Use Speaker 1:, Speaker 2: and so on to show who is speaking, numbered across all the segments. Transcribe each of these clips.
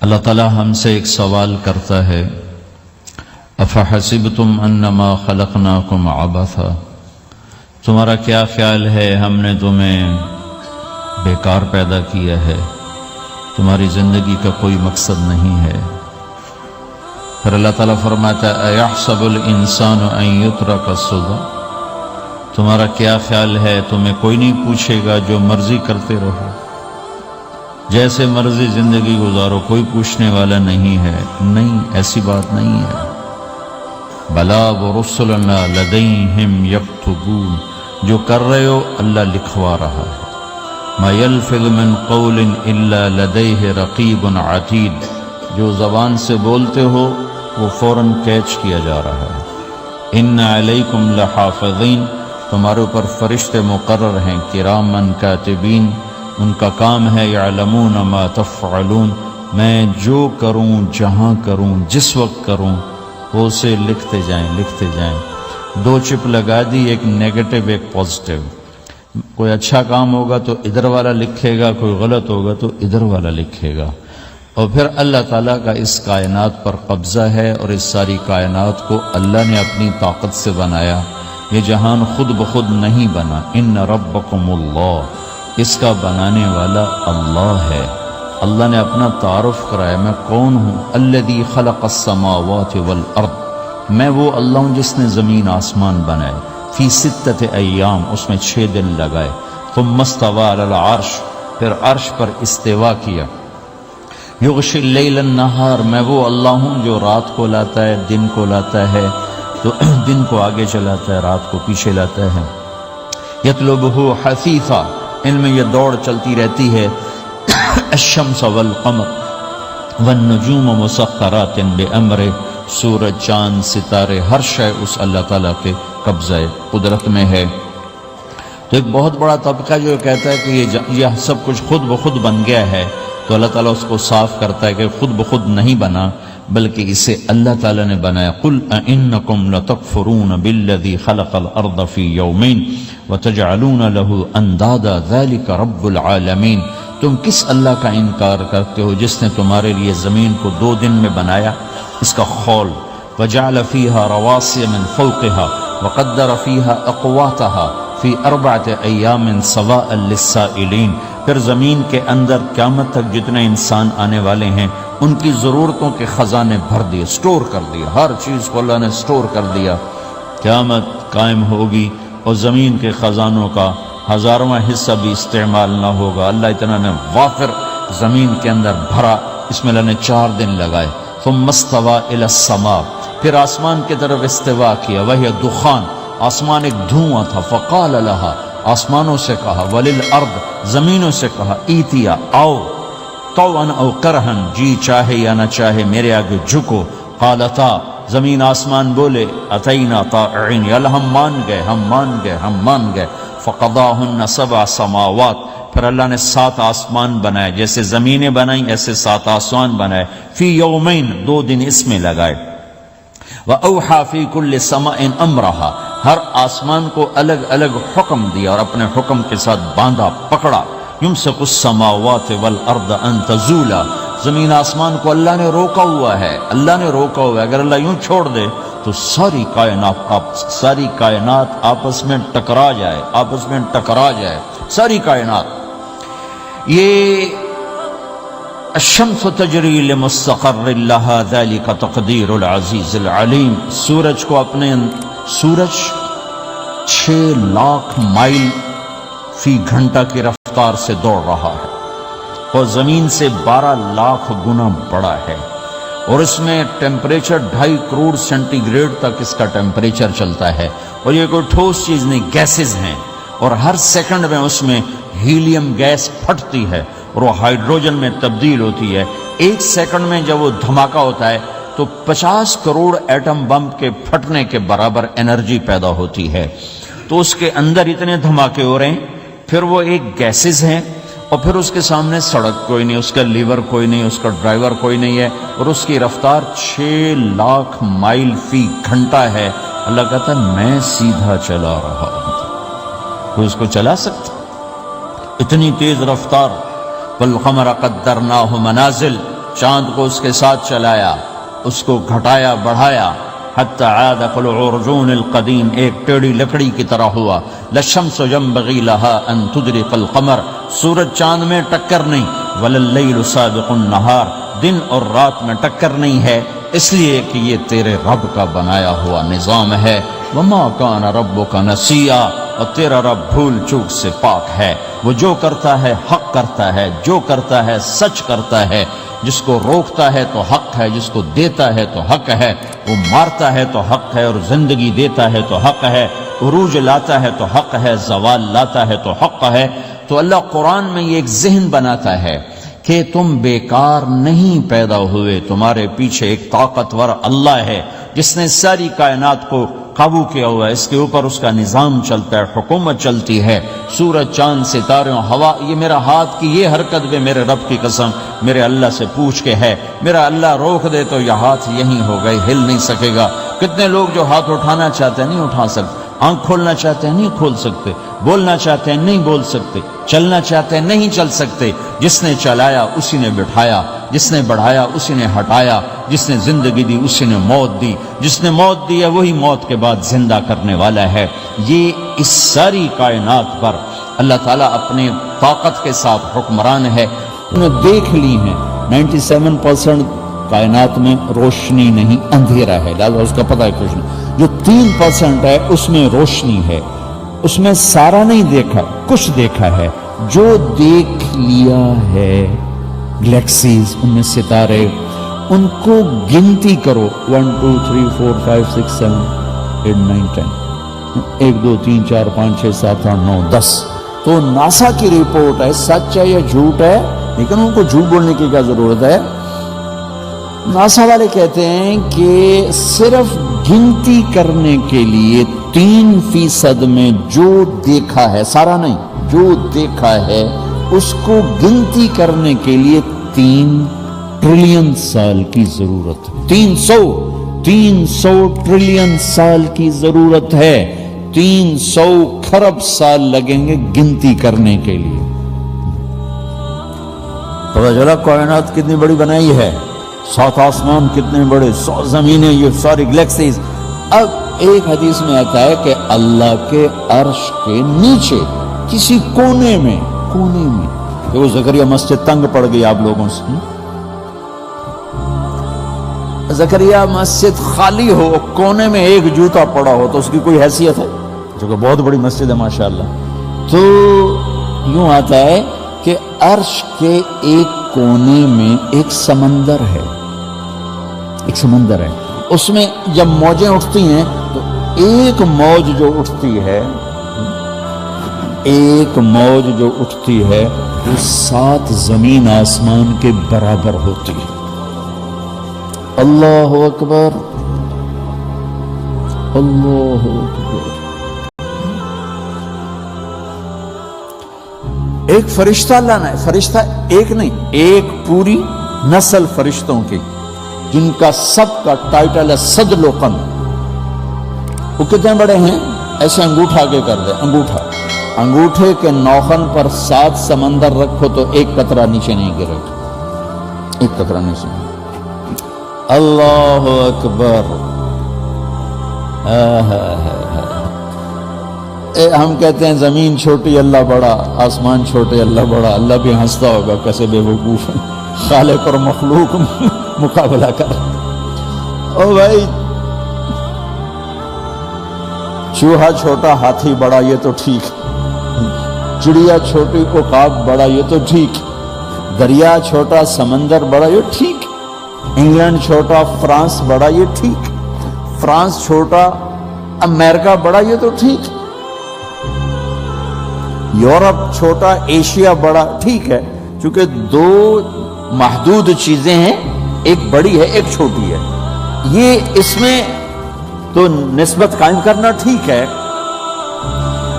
Speaker 1: اللہ تعالیٰ ہم سے ایک سوال کرتا ہے، افحسبتم انما خلقناکم عبثا، تمہارا کیا خیال ہے ہم نے تمہیں بیکار پیدا کیا ہے، تمہاری زندگی کا کوئی مقصد نہیں ہے؟ پھر اللہ تعالیٰ فرماتا ہے ایحسب الانسان ان یترک سدی، تمہارا کیا خیال ہے تمہیں کوئی نہیں پوچھے گا جو مرضی کرتے رہو، جیسے مرضی زندگی گزارو، کوئی پوچھنے والا نہیں ہے؟ نہیں، ایسی بات نہیں ہے۔ بلا ورسلنا لدیہم یکتبون، جو کر رہے ہو اللہ لکھوا رہا ہے۔ ما یلفظ من قول الا لدیہ رقیب عتید، جو زبان سے بولتے ہو وہ فوراً کیچ کیا جا رہا ہے۔ ان علیکم لحافظین، تمہارے اوپر فرشتے مقرر ہیں، کرامن کاتبین، ان کا کام ہے یعلمون ما تفعلون، میں جو کروں، جہاں کروں، جس وقت کروں، وہ اسے لکھتے جائیں۔ دو چپ لگا دی، ایک نیگیٹو ایک پازیٹیو۔ کوئی اچھا کام ہوگا تو ادھر والا لکھے گا، کوئی غلط ہوگا تو ادھر والا لکھے گا۔ اور پھر اللہ تعالیٰ کا اس کائنات پر قبضہ ہے، اور اس ساری کائنات کو اللہ نے اپنی طاقت سے بنایا، یہ جہان خود بخود نہیں بنا۔ ان ربکم اللہ، اس کا بنانے والا اللہ ہے۔ اللہ نے اپنا تعارف کرایا، میں کون ہوں؟ الذی خلق السماوات والارض، میں وہ اللہ ہوں جس نے زمین آسمان بنائے، فی ستۃ ایام، اس میں 6 دن لگائے، ثم استوی علی العرش، پھر عرش پر استوا کیا، یغشی اللیل النہار، میں وہ اللہ ہوں جو رات کو لاتا ہے، دن کو لاتا ہے، تو دن کو آگے چلاتا ہے، رات کو پیچھے لاتا ہے، یطلبہ حثیثا، ان میں یہ دوڑ چلتی رہتی ہے، الشمس والقمر والنجوم مسخرات بامرہ، سورج، چاند، ستارے، ہر شے اس اللہ تعالیٰ کے قبضہ قدرت میں ہے۔ تو ایک بہت بڑا طبقہ جو کہتا ہے کہ یہ سب کچھ خود بخود بن گیا ہے، تو اللہ تعالیٰ اس کو صاف کرتا ہے کہ خود بخود نہیں بنا، بلکہ اسے اللہ تعالیٰ نے بنایا۔ قل اانکم لتکفرون بالذی خلق الارض فی یومین وتجعلون له اندادا ذلک رب العالمین، تم کس اللہ کا انکار کرتے ہو جس نے تمہارے لیے زمین کو 2 دن میں بنایا، اس کا خول، وجعل فیہا رواسی من فوقہا وقدر فیہا اقواتہا فی 4 ایام سواء للسائلین، پھر زمین کے اندر قیامت تک جتنے انسان آنے والے ہیں ان کی ضرورتوں کے خزانے بھر دیے، سٹور کر دیا، ہر چیز کو اللہ نے سٹور کر دیا۔ قیامت قائم ہوگی اور زمین کے خزانوں کا 1000واں حصہ بھی استعمال نہ ہوگا، اللہ اتنا نے وافر زمین کے اندر بھرا، اس میں اللہ نے 4 دن لگائے۔ ثم استوى الى السماء، پھر آسمان کی طرف استوا کیا، وہی دخان، آسمان ایک دھواں تھا، فقال لها، آسمانوں سے کہا، وللارض، زمینوں سے کہا، ایتیا، آؤ، طوعا او کرہن، جی چاہے یا نہ چاہے میرے آگے جھکو، قالتا، زمین آسمان بولے، اتینا طائعین، یا اللہ ہم مان گئے، فقضاہن 7 سماوات، پھر اللہ نے 7 آسمان بنائے، جیسے زمینیں بنائیں ایسے 7 آسمان بنائے، فی یومین، 2 دن اس میں لگائے، وَأَوْحَى فِي كُلِّ سَمَاءٍ أَمْرَهَا، ہر آسمان کو الگ الگ حکم دیا اور اپنے حکم کے ساتھ باندھا، پکڑا، يُمْسِكُ السَّمَاوَاتِ وَالْأَرْضَ أَن تَزُولَا، زمین آسمان کو اللہ نے روکا ہوا ہے، اگر اللہ یوں چھوڑ دے تو ساری کائنات آپس میں ٹکرا جائے، ساری کائنات۔ یہ الشمس تجری لمستقر لها ذلك تقدیر العزیز العلیم، سورج 6 لاکھ مائل فی گھنٹہ کی رفتار سے دوڑ رہا ہے، اور زمین سے 12 لاکھ گنا بڑا ہے، اور اس میں ٹیمپریچر 2.5 کروڑ سینٹی گریڈ تک اس کا ٹیمپریچر چلتا ہے، اور یہ کوئی ٹھوس چیز نہیں، گیسز ہیں، اور ہر سیکنڈ میں اس میں ہیلیم گیس پھٹتی ہے اور وہ ہائیڈروجن میں تبدیل ہوتی ہے۔ 1 سیکنڈ میں جب وہ دھماکہ ہوتا ہے تو 50 کروڑ ایٹم بم کے پھٹنے کے برابر انرجی پیدا ہوتی ہے، تو اس کے اندر اتنے دھماکے ہو رہے ہیں، پھر وہ ایک گیسز ہیں، اور پھر اس کے سامنے سڑک کوئی نہیں، اس کا لیور کوئی نہیں، اس کا ڈرائیور کوئی نہیں ہے، اور اس کی رفتار 6 لاکھ مائل فی گھنٹہ ہے۔ اللہ کہتا ہے میں سیدھا چلا رہا ہوں، کوئی اس کو چلا سکتا؟ اتنی تیز رفتار۔ والقمر قدرناہ منازل، چاند کو اس کے ساتھ چلایا، اس کو گھٹایا بڑھایا، حتی عاد کالعرجون القدیم، ایک ٹیڑھی لکڑی کی طرح ہوا۔ للشمس ينبغي لها ان تدرك القمر، سورج چاند میں ٹکر نہیں، ولللیل سابق النہار، دن اور رات میں ٹکر نہیں ہے، اس لیے کہ یہ تیرے رب کا بنایا ہوا نظام ہے۔ وما کان ربک نسیا، اور تیرا رب بھول چوک سے پاک ہے۔ وہ جو کرتا ہے حق کرتا ہے، جو کرتا ہے سچ کرتا ہے، جس کو روکتا ہے تو حق ہے، جس کو دیتا ہے تو حق ہے، وہ مارتا ہے تو حق ہے، اور زندگی دیتا ہے تو حق ہے، عروج لاتا ہے تو حق ہے، زوال لاتا ہے تو حق ہے۔ تو اللہ قرآن میں یہ ایک ذہن بناتا ہے کہ تم بیکار نہیں پیدا ہوئے، تمہارے پیچھے ایک طاقتور اللہ ہے جس نے ساری کائنات کو قابو کیا ہوا ہے، اس کے اوپر اس کا نظام چلتا ہے، حکومت چلتی ہے۔ سورج، چاند، ستارے، ہوا، یہ میرا ہاتھ کی یہ حرکت بھی میرے رب کی قسم میرے اللہ سے پوچھ کے ہے۔ میرا اللہ روک دے تو یہ ہاتھ یہیں ہو گئے، ہل نہیں سکے گا۔ کتنے لوگ جو ہاتھ اٹھانا چاہتے ہیں نہیں اٹھا سکتے، آنکھ کھولنا چاہتے ہیں نہیں کھول سکتے، بولنا چاہتے ہیں نہیں بول سکتے، چلنا چاہتے ہیں نہیں چل سکتے۔ جس نے چلایا اسی نے بٹھایا، جس نے بڑھایا اسی نے ہٹایا، جس نے زندگی دی اسی نے موت دی، جس نے موت دی ہے وہی موت کے بعد زندہ کرنے والا ہے۔ یہ اس ساری کائنات پر اللہ تعالیٰ اپنے طاقت کے ساتھ حکمران ہے۔ انہوں نے دیکھ لی ہیں 97% کائنات میں روشنی نہیں، اندھیرا ہے، لہٰذا اس کا پتہ ہے کچھ نہیں۔ جو 3% ہے اس میں روشنی ہے، اس میں سارا نہیں دیکھا، کچھ دیکھا ہے۔ جو دیکھ لیا ہے گلیکسیز، ان میں ستارے، ان کو گنتی کرو 1 2 3 4 5 6 7 8 9 10، 1 2 3 4 5 6 7 8 9 10۔ تو ناسا کی رپورٹ ہے، سچ ہے یا جھوٹ ہے، لیکن ان کو جھوٹ بولنے کی کیا ضرورت ہے۔ ناسا والے کہتے ہیں کہ صرف گنتی کرنے کے لیے 3% میں جو دیکھا ہے، سارا نہیں، جو دیکھا ہے اس کو گنتی کرنے کے لیے 3 ٹریلین سال کی ضرورت ہے۔ 300 ٹریلین سال کی ضرورت ہے، 300 کھرب سال لگیں گے گنتی کرنے کے لیے۔ پتہ چلا کائنات کتنی بڑی بنائی ہے، 7 آسمان کتنے بڑے، 100 زمینیں، یہ ساری گلیکسیز۔ اب ایک حدیث میں آتا ہے کہ اللہ کے عرش کے نیچے کسی کونے میں کہ وہ زکریا مسجد تنگ پڑ گئی آپ لوگوں سے، زکریا مسجد خالی ہو، کونے میں ایک جوتا پڑا ہو تو اس کی کوئی حیثیت ہے؟ جو کہ بہت بڑی مسجد ہے ماشاءاللہ۔ تو یوں آتا ہے کہ عرش کے ایک کونے میں ایک سمندر ہے، اس میں جب موجیں اٹھتی ہیں تو ایک موج جو اٹھتی ہے وہ 7 زمین آسمان کے برابر ہوتی ہے۔ اللہ اکبر، اللہ اکبر۔ ایک فرشتہ لانا ہے، فرشتہ ایک نہیں، ایک پوری نسل فرشتوں کی، جن کا سب کا ٹائٹل ہے صدلقن۔ وہ کتنے بڑے ہیں؟ ایسے انگوٹھا آگے کر دے، انگوٹھے کے نوخن پر 7 سمندر رکھو تو ایک قطرہ نیچے نہیں گرے گا، ایک قطرہ نیچے نہیں۔ اللہ اکبر۔ ہم کہتے ہیں زمین چھوٹی اللہ بڑا، آسمان چھوٹے اللہ بڑا۔ اللہ بھی ہنستا ہوگا، کیسے بے وقوف ہیں، خالق اور مخلوق مقابلہ کر۔ او بھائی، چوہا چھوٹا ہاتھی بڑا یہ تو ٹھیک، چڑیا چھوٹی عقاب بڑا یہ تو ٹھیک، دریا چھوٹا سمندر بڑا یہ ٹھیک، انگلینڈ چھوٹا فرانس بڑا یہ ٹھیک، فرانس چھوٹا امریکہ بڑا یہ تو ٹھیک، یورپ چھوٹا ایشیا بڑا ٹھیک ہے، چونکہ 2 محدود چیزیں ہیں، ایک بڑی ہے ایک چھوٹی ہے، یہ اس میں تو نسبت قائم کرنا ٹھیک ہے۔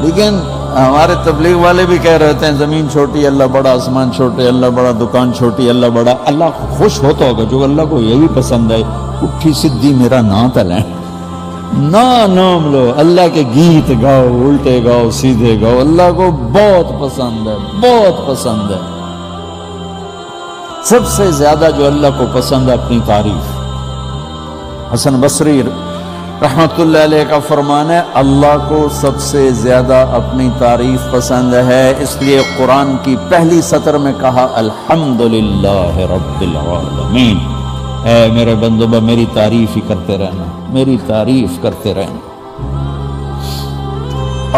Speaker 1: لیکن ہمارے تبلیغ والے بھی کہہ رہے ہیں زمین چھوٹی اللہ بڑا، آسمان چھوٹے اللہ بڑا، دکان چھوٹی اللہ بڑا۔ اللہ خوش ہوتا ہوگا، جو اللہ کو یہ بھی پسند ہے، اٹھی سدھی میرا نام تلیں، نام لو، اللہ کے گیت گاؤ، الٹے گاؤ سیدھے گاؤ، اللہ کو بہت پسند ہے، بہت پسند ہے۔ سب سے زیادہ جو اللہ کو پسند ہے اپنی تعریف. حسن بصری رحمت اللہ علیہ کا فرمان ہے اللہ کو سب سے زیادہ اپنی تعریف پسند ہے، اس لیے قرآن کی پہلی سطر میں کہا الحمدللہ رب العالمین. اے میرے بندو میری تعریف ہی کرتے رہنا، میری تعریف کرتے رہنا.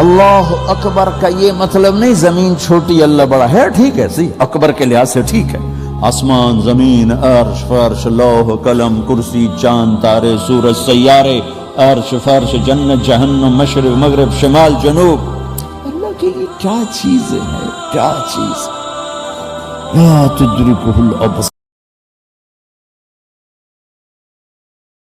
Speaker 1: اللہ اکبر کا یہ مطلب نہیں زمین چھوٹی اللہ بڑا ہے، ٹھیک ہے سی اکبر کے لحاظ سے ٹھیک ہے، آسمان زمین عرش فرش لوح قلم کرسی چاند تارے سورج سیارے عرش فرش جنت جہنم مشرق مغرب شمال جنوب، اللہ کی یہ کیا چیزیں ہیں، کیا چیز. لا تدرکہ الابصار